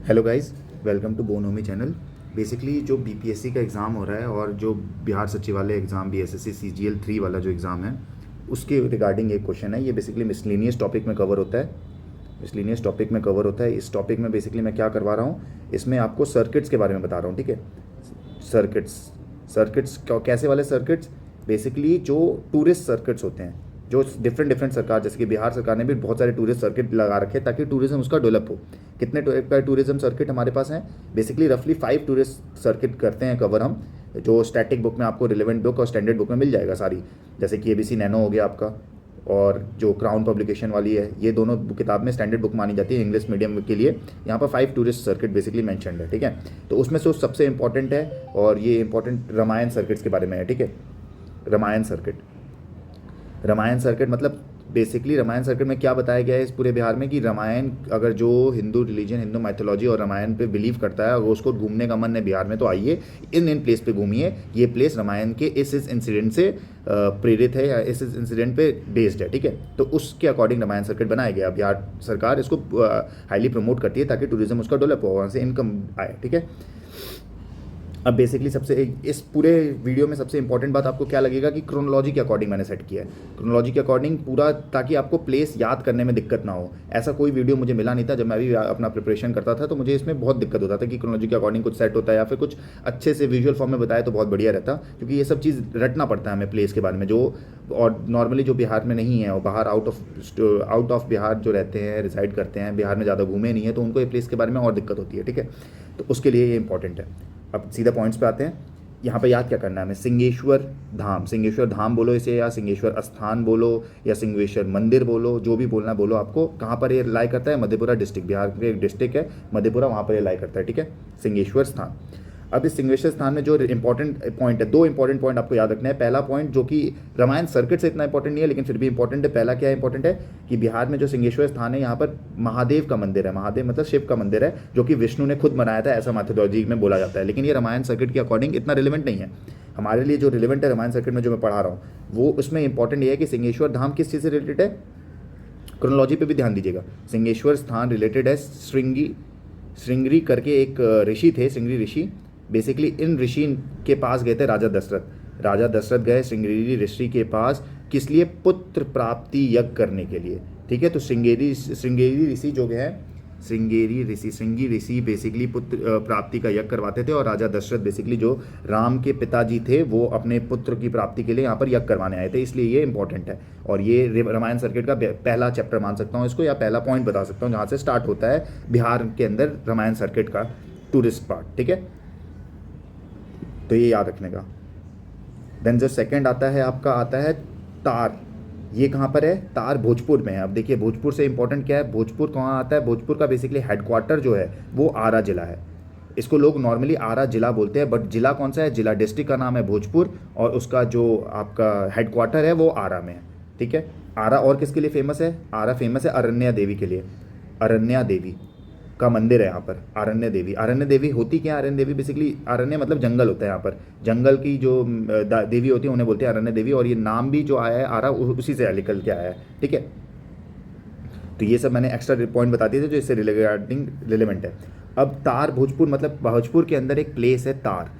Hello guys, welcome to Bonomi channel. Basically जो BPSC का exam हो रहा है और जो बिहार सचिवालय एग्ज़ाम बीएसएससी सीजीएल 3 वाला जो एग्ज़ाम है उसके रिगार्डिंग एक क्वेश्चन है। ये बेसिकली मिसलिनियस टॉपिक में कवर होता है। मिसलिनियस टॉपिक में कवर होता है। इस टॉपिक में बेसिकली मैं क्या करवा रहा हूँ, इसमें आपको सर्किट्स के बारे में बता रहा हूँ। ठीक है, सर्किट्स सर्किट्स कैसे वाले सर्किट्स, बेसिकली जो टूरिस्ट सर्किट्स होते हैं, जो डिफरेंट डिफरेंट सरकार, जैसे कि बिहार सरकार ने भी बहुत सारे टूरिस्ट सर्किट लगा रखे हैं ताकि टूरिज्म उसका डेवलप हो। कितने टाइप का टूरिज्म सर्किट हमारे पास हैं? बेसिकली रफली 5 टूरिस्ट सर्किट करते हैं कवर हम, जो स्टैटिक बुक में आपको रिलेवेंट बुक और स्टैंडर्ड बुक में मिल जाएगा सारी। जैसे कि एबीसी नैनो हो गया आपका, और जो क्राउन पब्लिकेशन वाली है, ये दोनों किताब में स्टैंडर्ड बुक मानी जाती है इंग्लिश मीडियम के लिए। यहाँ पर 5 टूरिस्ट सर्किट बेसिकली मेंशन्ड है। ठीक है, तो उसमें से सबसे इंपॉर्टेंट है, और ये इंपॉर्टेंट रामायण सर्किट्स के बारे में है। ठीक है, रामायण सर्किट मतलब बेसिकली रामायण सर्किट में क्या बताया गया है इस पूरे बिहार में कि रामायण, अगर जो हिंदू रिलीजन, हिंदू माइथोलॉजी और रामायण पे बिलीव करता है, अगर उसको घूमने का मन है बिहार में, तो आइए इन प्लेस पे घूमिए। ये प्लेस रामायण के इस इंसिडेंट से प्रेरित है या इस इंसिडेंट पे बेस्ड है। ठीक है, तो उसके अकॉर्डिंग रामायण सर्किट बनाया गया। बिहार सरकार इसको हाईली प्रमोट करती है ताकि टूरिज्म उसका डेवलप हो, वहाँ से इनकम आए। ठीक है, अब बेसिकली सबसे इस पूरे वीडियो में सबसे इंपॉर्टेंट बात आपको क्या लगेगा कि क्रोनोलॉजी के अकॉर्डिंग मैंने सेट किया है। क्रोनोलॉजी के अकॉर्डिंग पूरा, ताकि आपको प्लेस याद करने में दिक्कत ना हो। ऐसा कोई वीडियो मुझे मिला नहीं था जब मैं भी अपना प्रिपरेशन करता था, तो मुझे इसमें बहुत दिक्कत होता था कि क्रोनोलॉजी के अकॉर्डिंग कुछ सेट होता है या फिर कुछ अच्छे से विजुअल फॉर्म में बताए तो बहुत बढ़िया रहता, क्योंकि ये सब चीज़ रटना पड़ता है हमें प्लेस के बारे में, जो और नॉर्मली जो बिहार में नहीं है और बाहर आउट ऑफ बिहार जो रहते हैं, रिसाइड करते हैं, बिहार में ज़्यादा घूमे नहीं है, तो उनको ये प्लेस के बारे में और दिक्कत होती है। ठीक है, तो उसके लिए ये इंपॉर्टेंट है। अब सीधा पॉइंट्स पे आते हैं। यहाँ पे याद क्या करना है हमें? सिंहेश्वर धाम बोलो इसे, या सिंहेश्वर स्थान बोलो, या सिंहेश्वर मंदिर बोलो, जो भी बोलना बोलो आपको। कहाँ पर ये लाई करता है? मधेपुरा डिस्ट्रिक्ट, बिहार के एक डिस्ट्रिक्ट है मधेपुरा, वहाँ पर ये लाई करता है। ठीक है, सिंहेश्वर स्थान। अब इस सिंहेश्वर स्थान में जो इंपॉर्टेंट पॉइंट है, 2 इंपॉर्टेंट पॉइंट आपको याद रखना है। पहला पॉइंट, जो कि रामायण सर्किट से इतना इंपॉर्टेंट नहीं है लेकिन फिर भी इंपॉर्टेंट है। पहला क्या इंपॉर्टेंट है कि बिहार में जो सिंहेश्वर स्थान है, यहाँ पर महादेव का मंदिर है। महादेव मतलब शिव का मंदिर है, जो कि विष्णु ने खुद बनाया था, ऐसा मैथोलॉजी में बोला जाता है। लेकिन ये रामायण सर्किट के अकॉर्डिंग इतना रिलेवेंट नहीं है हमारे लिए। जो रिलेवेंट है रामायण सर्किट में जो मैं पढ़ा रहा हूँ, वो उसमें इंपॉर्टेंट ये है कि सिंहेश्वर धाम किस चीज़ से रिलेटेड है। क्रोनोलॉजी पे भी ध्यान दीजिएगा। सिंहेश्वर स्थान रिलेटेड है श्रृंगी करके एक ऋषि थे, श्रृंगी ऋषि। बेसिकली इन ऋषि के पास गए थे राजा दशरथ गए श्रृंगी ऋषि के पास, किस लिए? पुत्र प्राप्ति यज्ञ करने के लिए। ठीक है, तो श्रृंगेरी ऋषि जो है, श्रृंगी ऋषि बेसिकली पुत्र प्राप्ति का यज्ञ करवाते थे, और राजा दशरथ बेसिकली जो राम के पिताजी थे, वो अपने पुत्र की प्राप्ति के लिए यहाँ पर यज्ञ करवाने आए थे। इसलिए ये इंपॉर्टेंट है, और ये रामायण सर्किट का पहला चैप्टर मान सकता हूँ इसको, या पहला पॉइंट बता सकता हूँ जहाँ से स्टार्ट होता है बिहार के अंदर रामायण सर्किट का टूरिस्ट पार्ट। ठीक है, तो ये याद रखने का। देन जो सेकंड आता है आपका, आता है तार। ये कहाँ पर है? तार भोजपुर में है। अब देखिए भोजपुर से इंपॉर्टेंट क्या है, भोजपुर कहाँ आता है? भोजपुर का बेसिकली हेडक्वार्टर जो है वो आरा जिला है। इसको लोग नॉर्मली आरा जिला बोलते हैं, बट जिला कौन सा है? जिला डिस्ट्रिक्ट का नाम है भोजपुर, और उसका जो आपका हेडक्वार्टर है वो आरा में है। ठीक है, आरा और किसके लिए फेमस है? आरा फेमस है अरण्या देवी के लिए। अरण्या देवी का मंदिर है यहाँ पर, अरण्य देवी होती क्या? अरण्य देवी बेसिकली, अरण्य मतलब जंगल होता है। यहाँ पर जंगल की जो देवी होती है उन्हें बोलते हैं अरण्य देवी, और ये नाम भी जो आया है आरा, उसी से निकल के आया है। ठीक है, तो ये सब मैंने एक्स्ट्रा पॉइंट बता दिए थे जो इससे रिगार्डिंग रिलेवेंट है। अब तार भोजपुर मतलब भोजपुर के अंदर एक प्लेस है तार।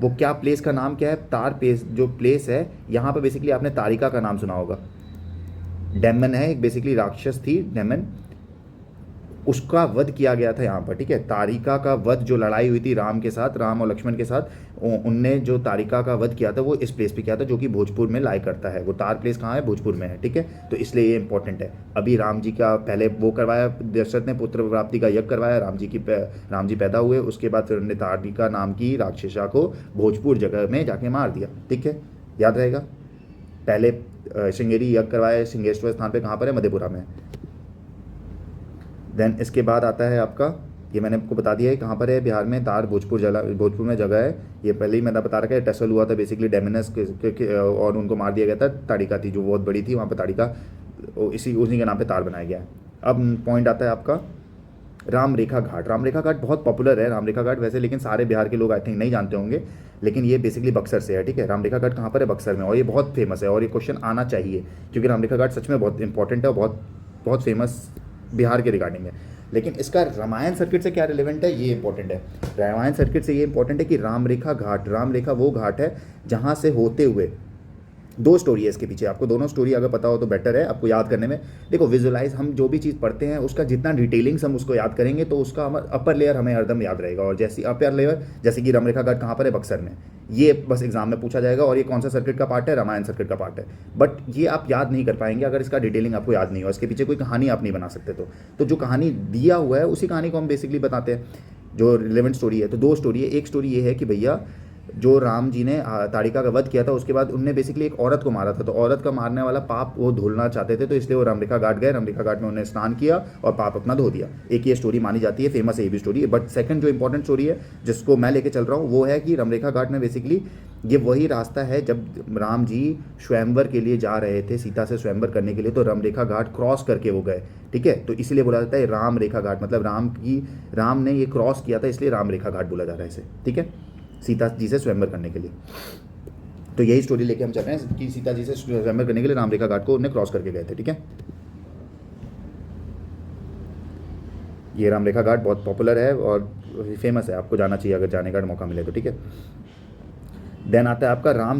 वो क्या प्लेस का नाम क्या है? तार प्लेस जो प्लेस है, यहाँ पर बेसिकली आपने तारिका का नाम सुना होगा। डेमन है एक, बेसिकली राक्षस थी डेमन, उसका वध किया गया था यहाँ पर। ठीक है, तारिका का वध, जो लड़ाई हुई थी राम के साथ, राम और लक्ष्मण के साथ, उनने जो तारिका का वध किया था वो इस प्लेस पे किया था, जो कि भोजपुर में लाई करता है। वो तार प्लेस कहाँ है? भोजपुर में है। ठीक है, तो इसलिए ये इंपॉर्टेंट है। अभी राम जी का पहले वो करवाया, दशरथ ने पुत्र प्राप्ति का यज्ञ करवाया, राम जी पैदा हुए, उसके बाद फिर उन्होंने तारिका नाम की राक्षसा को भोजपुर जगह में जाके मार दिया। ठीक है, याद रहेगा। पहले श्रृंगेरी यज्ञ करवाया सिंहेश्वर स्थान पर, कहाँ पर है? मधेपुरा में। देन इसके बाद आता है आपका, ये मैंने आपको बता दिया है कहाँ पर है बिहार में, तार भोजपुर में जगह है। ये पहले ही मैंने बता रखा है, टसल हुआ था बेसिकली डेमिनस और उनको मार दिया गया था। ताड़िका थी जो बहुत बड़ी थी, वहाँ पर ताड़िका, उसी के नाम पे तार बनाया गया है। अब पॉइंट आता है आपका राम रेखा घाट बहुत पॉपुलर है। राम रेखा घाट वैसे, लेकिन सारे बिहार के लोग आई थिंक नहीं जानते होंगे, लेकिन ये बेसिकली बक्सर से है। ठीक है, राम रेखा घाट कहाँ पर है? बक्सर में, और ये बहुत फेमस है, और ये क्वेश्चन आना चाहिए क्योंकि राम रेखा घाट सच में बहुत इंपॉर्टेंट है और बहुत बहुत फेमस बिहार के रिगार्डिंग है। लेकिन इसका रामायण सर्किट से क्या रिलेवेंट है ये इंपॉर्टेंट है। रामायण सर्किट से ये इंपॉर्टेंट है कि राम रेखा घाट, राम रेखा वो घाट है जहाँ से होते हुए, दो स्टोरी है इसके पीछे, आपको दोनों स्टोरी अगर पता हो तो बेटर है आपको याद करने में। देखो विजुअलाइज, हम जो भी चीज़ पढ़ते हैं उसका जितना डिटेलिंग्स हम उसको याद करेंगे तो उसका अपर लेयर हमें हरदम याद रहेगा। और जैसी अपर लेयर, जैसे कि रामरेखा घाट कहाँ पर है, बक्सर में, ये बस एग्जाम में पूछा जाएगा। और ये कौन सा सर्किट का पार्ट है, रामायण सर्किट का पार्ट है। बट ये आप याद नहीं कर पाएंगे अगर इसका डिटेलिंग आपको याद नहीं हो, इसके पीछे कोई कहानी आप नहीं बना सकते। तो जो कहानी दिया हुआ है उसी कहानी को हम बेसिकली बताते हैं, जो रिलेवेंट स्टोरी है। तो दो स्टोरी है, एक स्टोरी ये है कि भैया जो राम जी ने ताड़िका का वध किया था, उसके बाद उनने बेसिकली एक औरत को मारा था, तो औरत का मारने वाला पाप वो धुलना चाहते थे, तो इसलिए वो रामरेखा घाट गए, रामरेखा घाट में उन्होंने स्नान किया और पाप अपना धो दिया। एक ये स्टोरी मानी जाती है, फेमस है ये भी स्टोरी। बट सेकंड जो इंपॉर्टेंट स्टोरी है जिसको मैं लेके चल रहा हूँ वो है कि रामरेखा घाट में बेसिकली ये वही रास्ता है जब राम जी स्वयंवर के लिए जा रहे थे, सीता से स्वयंवर करने के लिए, तो रामरेखा घाट क्रॉस करके वो गए। ठीक है, तो इसलिए बोला जाता है राम रेखा घाट, मतलब राम ने ये क्रॉस किया था, इसलिए राम रेखा घाट बोला जा रहा है इसे। ठीक है, सीता जी से स्वयंवर करने के लिए। तो यही स्टोरी लेके हम चल रहे हैं कि सीता जी से स्वयंवर करने के लिए राम रेखा घाट को उन्हें क्रॉस करके गए थे। ठीक है, ये राम रेखा घाट बहुत पॉपुलर है और फेमस है, आपको जाना चाहिए अगर जाने का मौका मिले तो। ठीक है, देन आता है आपका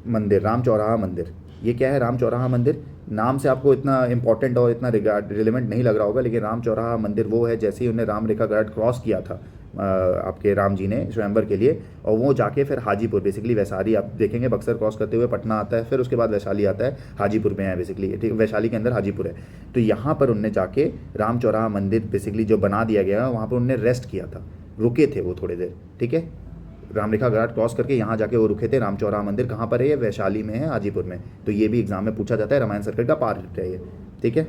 मंदिर, राम चौराहा मंदिर। ये क्या है राम चौराहा मंदिर? नाम से आपको इतना इंपॉर्टेंट और इतना रिलेवेंट नहीं लग रहा होगा, लेकिन राम चौराहा मंदिर वो है जैसे ही उन्हें राम रेखा घाट क्रॉस किया था आपके राम जी ने स्वयंवर के लिए, और वो जाके फिर हाजीपुर, बेसिकली वैशाली, आप देखेंगे बक्सर क्रॉस करते हुए पटना आता है, फिर उसके बाद वैशाली आता है, हाजीपुर में है बेसिकली, ठीक, वैशाली के अंदर हाजीपुर है। तो यहाँ पर उनने जाके राम चौराहा मंदिर बेसिकली जो बना दिया गया, वहाँ पर उनने रेस्ट किया था, रुके थे वो थोड़ी देर। ठीक है, रामरेखा घाट क्रॉस करके यहाँ जाके वो रुके थे। राम चौराहा मंदिर कहाँ पर है? ये वैशाली में है, हाजीपुर में। तो ये भी एग्जाम में पूछा जाता है, रामायण सर्किट का पार्ट है ये। ठीक है,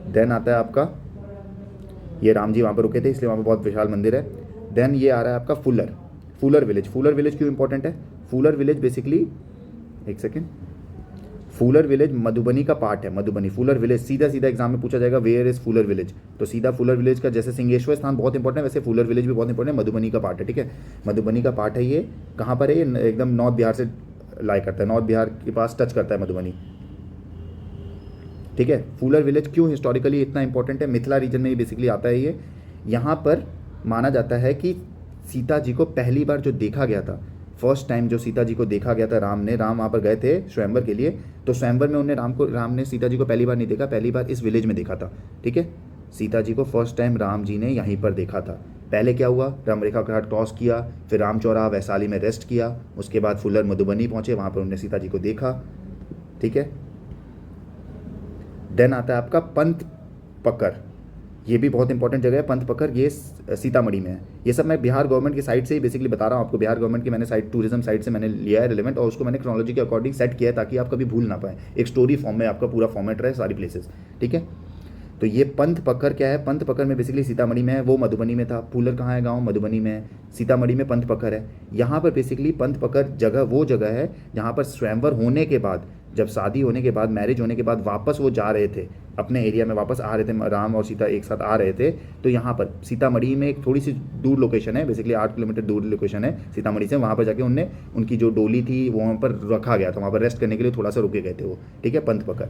देन आता है आपका ये राम जी वहाँ पर रुके थे इसलिए वहाँ पर बहुत विशाल मंदिर है। देन ये आ रहा है आपका फूलर विलेज। फूलर विलेज क्यों इंपॉर्टेंट है? फूलर विलेज बेसिकली, एक सेकेंड, फूलर विलेज मधुबनी का पार्ट है। मधुबनी, फूलर विलेज, सीधा सीधा एग्जाम में पूछा जाएगा वेयर इज फूलर विलेज, तो सीधा फूलर विलेज का, जैसे सिंहेश्वर स्थान बहुत इंपॉर्टेंट है वैसे फूलर विलेज भी बहुत इंपॉर्टेंट है, मधुबनी का पार्ट है। ठीक है, मधुबनी का पार्ट है ये। कहाँ पर है ये? एकदम नॉर्थ बिहार से लाई करता है, नॉर्थ बिहार के पास टच करता है मधुबनी। ठीक है, फूलर विलेज क्यों हिस्टोरिकली इतना इंपॉर्टेंट है? मिथिला रीजन में ही बेसिकली आता है ये। यहाँ पर माना जाता है कि सीता जी को पहली बार जो देखा गया था, फर्स्ट टाइम जो सीता जी को देखा गया था राम वहाँ पर गए थे स्वयंवर के लिए, तो स्वयंवर में उन्हें राम ने सीता जी को पहली बार नहीं देखा, पहली बार इस विलेज में देखा था। ठीक है, सीता जी को फर्स्ट टाइम राम जी ने यहीं पर देखा था। पहले क्या हुआ, रामरेखा घाट क्रॉस किया, फिर राम चौराहा वैशाली में रेस्ट किया, उसके बाद फुलर मधुबनी पहुँचे, वहाँ पर उन्होंने सीता जी को देखा। ठीक है, देन आता है आपका पंथ पकड़। ये भी बहुत इंपॉर्टेंट जगह है पंथ पकड़, ये सीतामढ़ी में है। ये सब मैं बिहार गवर्नमेंट की साइट से ही बेसिकली बता रहा हूँ आपको, बिहार गवर्नमेंट की मैंने साइट, टूरिज्म साइट से मैंने लिया है रिलेवेंट, और उसको मैंने क्रोनोलॉजी के अकॉर्डिंग सेट किया है ताकि आप कभी भूल ना पाए, एक स्टोरी फॉर्म में आपका पूरा फॉर्मेट रहे सारी प्लेसेस। ठीक है, तो ये पंथ पकड़ क्या है? पंथ पकड़ में बेसिकली सीतामढ़ी में है, वो मधुबनी में था। फूलर कहाँ है गांव? मधुबनी में है। सीतामढ़ी में पंथ पकड़ है। यहाँ पर बेसिकली पंथ पकड़ जगह वो जगह है जहाँ पर स्वयंवर होने के बाद, जब शादी होने के बाद, मैरिज होने के बाद वापस वो जा रहे थे अपने एरिया में, वापस आ रहे थे, राम और सीता एक साथ आ रहे थे। तो यहाँ पर सीतामढ़ी में एक थोड़ी सी दूर लोकेशन है, बेसिकली 8 किलोमीटर दूर लोकेशन है सीतामढ़ी से। वहाँ पर जाके उनने, उनकी जो डोली थी वो वहाँ पर रखा गया था, वहाँ पर रेस्ट करने के लिए थोड़ा सा रुके गए थे वो। ठीक है, पंथ पकड़,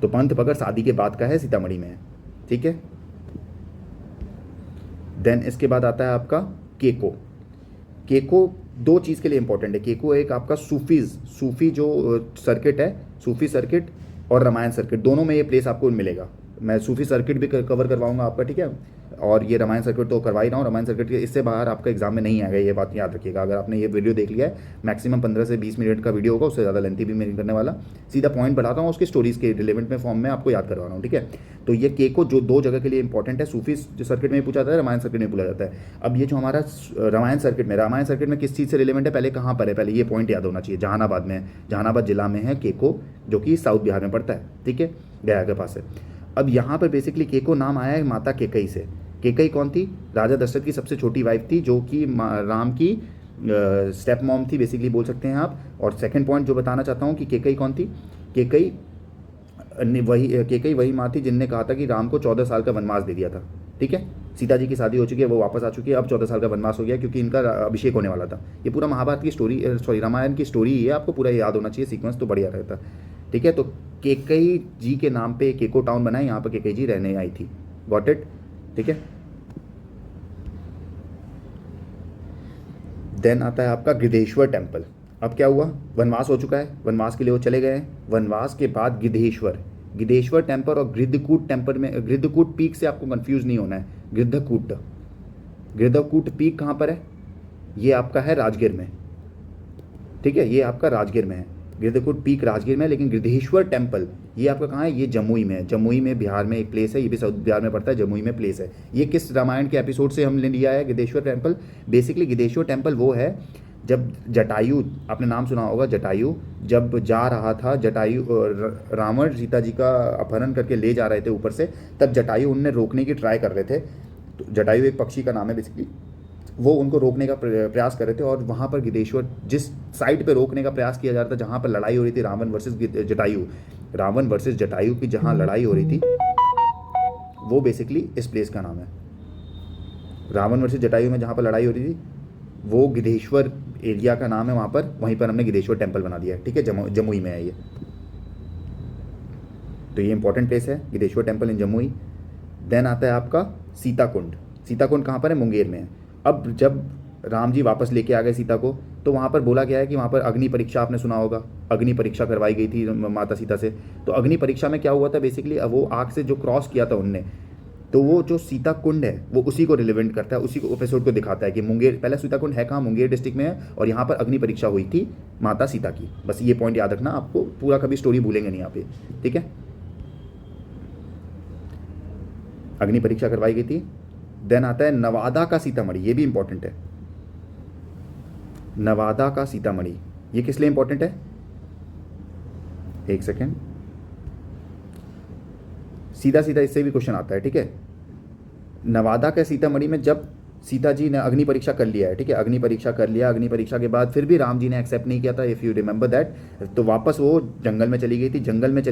तो पंथ पकड़ शादी के बाद का है, सीतामढ़ी में है। ठीक है, देन इसके बाद आता है आपका केको। केको दो चीज़ के लिए इंपॉर्टेंट है। केको एक आपका सूफी जो सर्किट है, सूफी सर्किट और रामायण सर्किट, दोनों में ये प्लेस आपको मिलेगा। मैं सूफी सर्किट भी कवर करवाऊंगा आपका। ठीक है, और ये रामायण सर्किट तो करवा ही रहा हूँ। रामायण सर्किट के इससे बाहर आपका एग्जाम में नहीं आएगा, ये बात याद रखिएगा। अगर आपने ये वीडियो देख लिया है, मैक्सिमम 15 से 20 मिनट का वीडियो होगा, उससे ज़्यादा लेंथी भी मैं नहीं करने वाला, सीधा पॉइंट बढ़ाता हूँ, उसकी स्टोरीज के रिलेवेंट में फॉर्म में आपको याद करवा रहा हूँ। ठीक है, तो ये केको जो दो जगह के लिए इंपॉर्टेंट है, सूफी सर्किट में पूछा जाता है, रामायण सर्किट में पूछा जाता है। अब ये जो हमारा रामायण सर्किट में किस चीज़ से रिलेवेंट है, पहले कहाँ पर है, पहले ये पॉइंट याद होना चाहिए। जहानाबाद में है, जहानाबाद जिला में है केको, जो कि साउथ बिहार में पड़ता है। ठीक है, गया के पास है। अब यहाँ पर बेसिकली केको नाम आया है माता केकई से। केकई कौन थी? राजा दशरथ की सबसे छोटी वाइफ थी, जो कि राम की स्टेप मॉम थी बेसिकली बोल सकते हैं आप। और सेकंड पॉइंट जो बताना चाहता हूँ कि केकई कौन थी, केकई वही माँ थी जिनने कहा था कि राम को 14 साल का वनवास दे दिया था। ठीक है, सीता जी की शादी हो चुकी है, वो वापस आ चुकी है, अब 14 साल का वनवास हो गया क्योंकि इनका अभिषेक होने वाला था। ये पूरा महाभारत की स्टोरी, सॉरी रामायण की स्टोरी ही है, आपको पूरा याद होना चाहिए, सीक्वेंस तो बढ़िया रहता। ठीक है, तो केकई जी के नाम पे केको टाउन बना है, यहाँ पर केकई जी रहने आई थी। गॉट इट, ठीक है। देन आता है आपका गिद्धेश्वर टेम्पल। अब क्या हुआ, वनवास हो चुका है, वनवास के लिए वो चले गए हैं, वनवास के बाद गिद्धेश्वर टेम्पल और गृद्धकूट टेम्पल में, गृद्धकूट पीक से आपको कंफ्यूज नहीं होना है। गृद्धकूट पीक कहाँ पर है, ये आपका है राजगीर में, ठीक है, ये आपका राजगीर में है, गृद्धकूट पीक राजगीर में है। लेकिन गृद्धेश्वर टेम्पल ये आपका कहाँ है, ये जमुई में है, जमुई में बिहार में एक प्लेस है, ये भी साउथ बिहार में पड़ता है, जमुई में प्लेस है। ये किस रामायण के एपिसोड से हमने लिया है गृद्धेश्वर टेम्पल? बेसिकली गृद्धेश्वर टेम्पल वो है जब जटायु, आपने नाम सुना होगा जटायु, जब जा रहा था जटायु, रावण सीता जी का अपहरण करके ले जा रहे थे ऊपर से, तब जटायु उनने रोकने की ट्राई कर रहे थे। तो जटायु एक पक्षी का नाम है बेसिकली, वो उनको रोकने का प्रयास कर रहे थे, और वहाँ पर गिद्धेश्वर जिस साइड पे रोकने का प्रयास किया जा रहा था, जहाँ पर लड़ाई हो रही थी रावण वर्सेस जटायु की जहाँ लड़ाई हो रही थी, वो बेसिकली इस प्लेस का नाम है। रावण वर्सेस जटायु में जहाँ पर लड़ाई हो रही थी वो गिद्धेश्वर एरिया का नाम है वहाँ पर, वहीं पर हमने गिद्धेश्वर टेम्पल बना दिया है, ठीक है, जमुई में है ये। तो ये इंपॉर्टेंट प्लेस है Giddheshwar temple in Jamui. Then आता है आपका सीताकुंड। सीताकुंड कहाँ पर है, मुंगेर में है। अब जब राम जी वापस लेके आ गए सीता को, तो वहाँ पर बोला गया है कि वहाँ पर अग्नि परीक्षा, आपने सुना होगा, अग्नि परीक्षा करवाई गई थी माता सीता से। तो अग्नि परीक्षा में क्या हुआ था बेसिकली, वो आग से जो क्रॉस किया था उनने, तो वो जो सीता कुंड है वो उसी को रिलेवेंट करता है, उसी को एपिसोड को दिखाता है कि मुंगेर, पहले सीता कुंड है कहाँ, मुंगेर डिस्ट्रिक्ट में है, और यहाँ पर अग्नि परीक्षा हुई थी माता सीता की। बस ये पॉइंट याद रखना, आपको पूरा कभी स्टोरी भूलेंगे नहीं यहाँ पे, ठीक है। अग्नि परीक्षा करवाई गई थी। देन आता है नवादा का सीतामढ़ी, ये भी इंपॉर्टेंट है। नवादा का सीतामढ़ी ये किस लिए इंपॉर्टेंट है, एक सेकेंड, सीधा सीधा इससे भी क्वेश्चन आता है, ठीक है। नवादा के सीतामढ़ी में जब सीता जी ने अग्नि परीक्षा कर लिया है, ठीक है, अग्नि परीक्षा कर लिया, अग्नि परीक्षा के बाद फिर भी राम जी ने एक्सेप्ट नहीं किया था, इफ़ यू रिमेंबर दैट, तो वापस वो जंगल में चली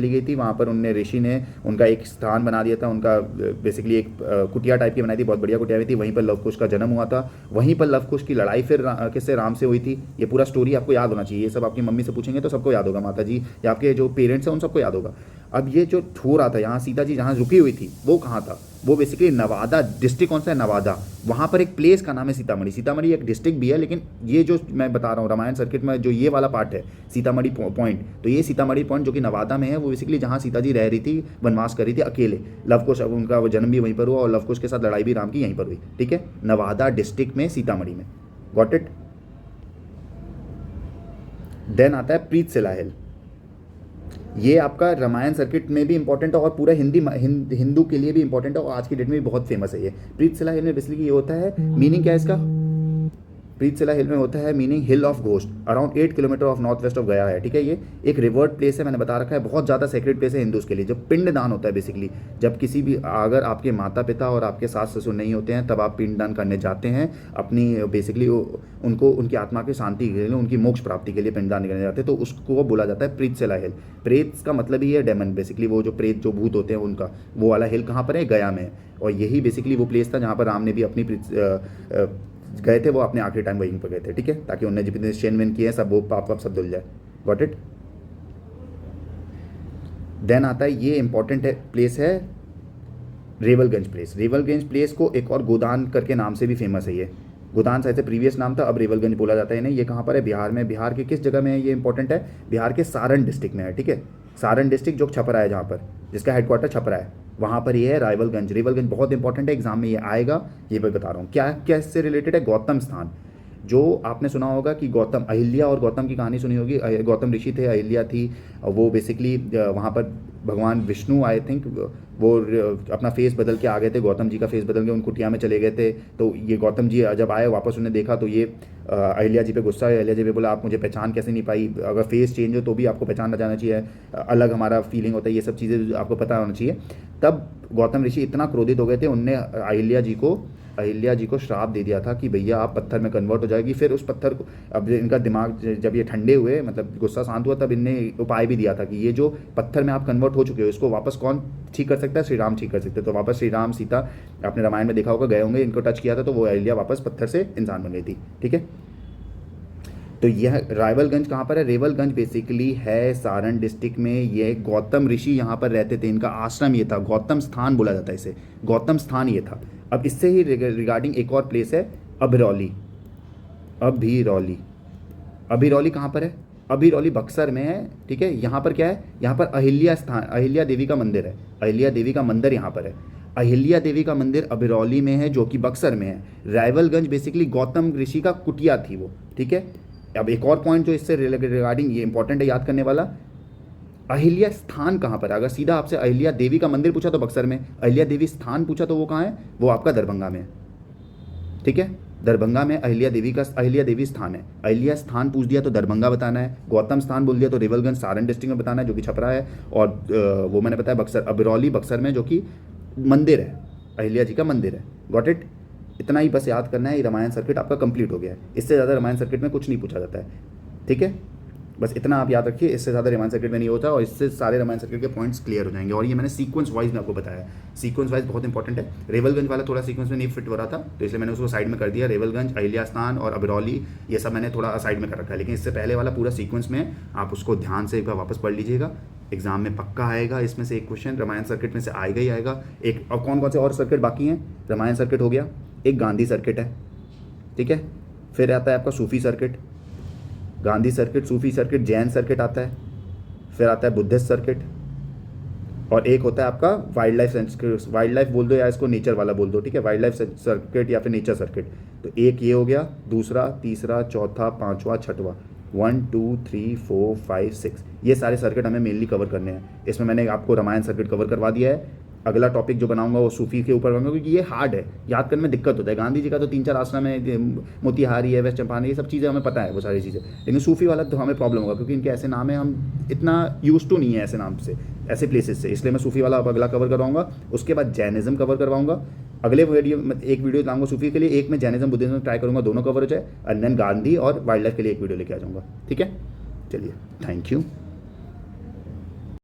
गई थी। वहाँ पर उनने, ऋषि ने उनका एक स्थान बना दिया था, उनका बेसिकली एक कुटिया टाइप की बनाई थी, बहुत बढ़िया कुटिया हुई थी, वहीं पर लव कुश का जन्म हुआ था, वहीं पर लव कुश की लड़ाई फिर किससे, राम से हुई थी। ये पूरा स्टोरी आपको याद होना चाहिए, ये सब आपकी मम्मी से पूछेंगे तो सबको याद होगा, माता जी या आपके जो पेरेंट्स हैं उन सबको याद होगा। अब ये जो हो रहा था यहाँ, सीता जी जहाँ रुकी हुई थी वो कहाँ था, वो बेसिकली नवादा डिस्ट्रिक्ट, कौन सा है, नवादा, वहाँ पर एक प्लेस का नाम है सीतामढ़ी। सीतामढ़ी एक डिस्ट्रिक्ट भी है, लेकिन ये जो मैं बता रहा हूँ रामायण सर्किट में जो ये वाला पार्ट है सीतामढ़ी पॉइंट, तो ये सीतामढ़ी पॉइंट जो कि नवादा में है, वो बेसिकली जहाँ सीता जी रह रही थी, वनवास कर रही थी अकेले, लवकुश, उनका वो जन्म भी वहीं पर हुआ और लवकुश के साथ लड़ाई भी राम की यहीं पर हुई, ठीक है, नवादा डिस्ट्रिक्ट में, सीतामढ़ी में, गॉट इट। देन आता है प्रीतशिला हिल। ये आपका रामायण सर्किट में भी इंपॉर्टेंट है और पूरा हिंदू के लिए भी इंपॉर्टेंट है, और आज की डेट में भी बहुत फेमस है ये प्रीतशिला हिल में। बेसिकली ये होता है, मीनिंग क्या है इसका, प्रीतशिला हिल में होता है meaning hill of ghost, around 8 kilometre of north west of गया है, ठीक है। ये एक रिवर्ड प्लेस है, मैंने बता रखा है, बहुत ज़्यादा सेक्रेट प्लेस है हिंदूज के लिए। जब पिंडदान होता है बेसिकली, जब किसी भी, अगर आपके माता पिता और आपके सास ससुर नहीं होते हैं, तब आप पिंडदान करने जाते हैं अपनी, बेसिकली उनको, उनकी आत्मा की शांति के लिए, उनकी मोक्ष प्राप्ति के लिए पिंडदान करने जाते हैं, तो उसको बोला जाता है प्रीतशिला हिल। प्रेत का मतलब ही है डेमन, बेसिकली वो जो प्रेत, जो भूत होते हैं उनका, वो वाला हिल कहाँ पर है, गया में। और यही बेसिकली वो प्लेस था जहाँ पर राम ने भी अपनी गए थे, वो अपने आखिरी टाइम वहीं पर गए थे, ठीक है, ताकि उन्होंने जितने शेन वेन किए हैं सब, वो पाप वाप सब धुल जाए, गॉट इट। देन आता है, ये इंपॉर्टेंट है प्लेस है रेवलगंज प्लेस। रेवलगंज प्लेस को एक और गोदान करके नाम से भी फेमस है ये, गोदान शायद से प्रीवियस नाम था, अब रेवलगंज बोला जाता है इन्हें। ये कहाँ पर है, बिहार में। बिहार के किस जगह में है, ये इंपॉर्टेंट है, बिहार के सारण डिस्ट्रिक्ट में है, ठीक है, सारण डिस्ट्रिक्ट जो छपरा है, जहाँ पर, जिसका हेडक्वार्टर छपरा है, वहाँ पर ये है रावलगंज। रेवलगंज बहुत इंपॉर्टेंट है, एग्जाम में ये आएगा, ये मैं बता रहा हूँ। क्या क्या इससे रिलेटेड है, गौतम स्थान, जो आपने सुना होगा कि गौतम, अहिल्या और गौतम की कहानी सुनी होगी। गौतम ऋषि थे, अहिल्या थी, वो बेसिकली वहाँ पर भगवान विष्णु, आई थिंक वो अपना फेस बदल के आ गए थे, गौतम जी का फेस बदल के उन कुटिया में चले गए थे। तो ये गौतम जी जब आए वापस उन्हें देखा, तो ये अहिल्या जी पे गुस्सा है। अहिल्या जी पे बोला, आप मुझे पहचान कैसे नहीं पाई, अगर फेस चेंज हो तो भी आपको पहचान ना जाना चाहिए, अलग हमारा फीलिंग होता है, ये सब चीज़ें आपको पता होना चाहिए। तब गौतम ऋषि इतना क्रोधित हो गए थे, उनने अहिल्या जी को श्राप दे दिया था कि भैया आप पत्थर में कन्वर्ट हो जाएगी। फिर उस पत्थर को, अब इनका दिमाग जब ये ठंडे हुए, मतलब गुस्सा शांत हुआ, तब इनने उपाय भी दिया था कि ये जो पत्थर में आप कन्वर्ट हो चुके हो, इसको वापस कौन ठीक कर सकता है, श्री राम ठीक कर सकते हैं। तो वापस श्री राम, सीता, आपने रामायण में देखा होगा, गए होंगे, इनको टच किया था, तो वो अहिल्या वापस पत्थर से इंसान बन गई थी, ठीक है। तो यह रावलगंज कहाँ पर है? रेवलगंज बेसिकली है सारण डिस्ट्रिक्ट में। ये गौतम ऋषि यहाँ पर रहते थे, इनका आश्रम ये था, गौतम स्थान बोला जाता है इसे, गौतम स्थान ये था। अब इससे ही रिगार्डिंग एक और प्लेस है अभिरौली। अभिरौली, अभिरौली कहाँ पर है? अभिरौली बक्सर में है, ठीक है। यहाँ पर क्या है? यहाँ पर अहिल्या स्थान, अहिल्या देवी का मंदिर है, अहिल्या देवी का मंदिर यहाँ पर है। अहिल्या देवी का मंदिर अभिरौली में है जो कि बक्सर में है। रावलगंज बेसिकली गौतम ऋषि का कुटिया थी वो, ठीक है। अब एक और पॉइंट जो इससे रिगार्डिंग ये इंपॉर्टेंट है याद करने वाला, अहिल्या स्थान कहाँ पर है? अगर सीधा आपसे अहिल्या देवी का मंदिर पूछा तो बक्सर में, अहिल्या देवी स्थान पूछा तो वो कहाँ है? वो आपका दरभंगा में है, ठीक है। दरभंगा में अहिल्या देवी स्थान है। अहिल्या स्थान पूछ दिया तो दरभंगा बताना है, गौतम स्थान बोल दिया तो रेवलगंज सारण डिस्ट्रिक्ट में बताना है जो कि छपरा है, और वो मैंने बताया बक्सर, अभिरौली बक्सर में जो कि मंदिर है, अहिल्या जी का मंदिर है। Got it? इतना ही बस याद करना है, ये रामायण सर्किट आपका कंप्लीट हो गया है। इससे ज़्यादा रामायण सर्किट में कुछ नहीं पूछा जाता है, ठीक है। बस इतना आप याद रखिए, इससे ज़्यादा रामायण सर्किट में नहीं होता, और इससे सारे रामायण सर्किट के पॉइंट्स क्लियर हो जाएंगे। और ये मैंने सीक्वेंस वाइज में आपको बताया, सीक्वेंस वाइज बहुत इंपॉर्टेंट है। रेवलगंज वाला थोड़ा सीक्वेंस में नहीं फिट हो रहा था, तो इसलिए मैंने उसको साइड में कर दिया। रेवलगंज, अहिल्या स्थान और अभिरौली ये सब मैंने थोड़ा साइड में कर रखा है, लेकिन इससे पहले वाला पूरा सीक्वेंस में आप उसको ध्यान से एक बार वापस पढ़ लीजिएगा। एग्जाम में पक्का आएगा, इसमें से एक क्वेश्चन रामायण सर्किट में से आएगा ही आएगा। एक और कौन कौन से और सर्किट बाकी हैं? रामायण सर्किट हो गया, एक गांधी सर्किट है, ठीक है। फिर आता है आपका सूफी सर्किट, गांधी सर्किट, सूफी सर्किट, जैन सर्किट आता है, फिर आता है बुद्धिस्ट सर्किट, और एक होता है आपका वाइल्ड लाइफ बोल दो या इसको नेचर वाला बोल दो, ठीक है, वाइल्ड लाइफ सर्किट या फिर नेचर सर्किट। तो एक ये हो गया, दूसरा, तीसरा, चौथा, पांचवा, छठवा, 1 2 3 4 5 6, ये सारे सर्किट हमें मेनली कवर करने हैं। इसमें मैंने आपको रामायण सर्किट कवर करवा दिया है। अगला टॉपिक जो बनाऊंगा वो सूफी के ऊपर बनाऊंगा, क्योंकि ये हार्ड है, याद करने में दिक्कत होता है। गांधी जी का तो 3-4 आश्रम है, मोतिहारी है, वेस्ट चंपारण, ये सब चीज़ें हमें पता है वो सारी चीज़ें, लेकिन सूफी वाला तो हमें प्रॉब्लम होगा, क्योंकि इनके ऐसे नाम है, हम इतना यूज टू नहीं है ऐसे नाम से, ऐसे प्लेसेस से, इसलिए मैं सूफी वाला अगला कवर करवाऊंगा। उसके बाद जैनिज्म कवर करवाऊंगा, अगले वीडियो में एक वीडियो लाऊंगा सूफी के लिए, एक में जैनिज्म बुद्धिज्म ट्राई करूँगा, दोनों कवर हो जाए, और देन गांधी और वाइल्ड लाइफ के लिए एक वीडियो लेके आ जाऊँगा, ठीक है। चलिए, थैंक यू।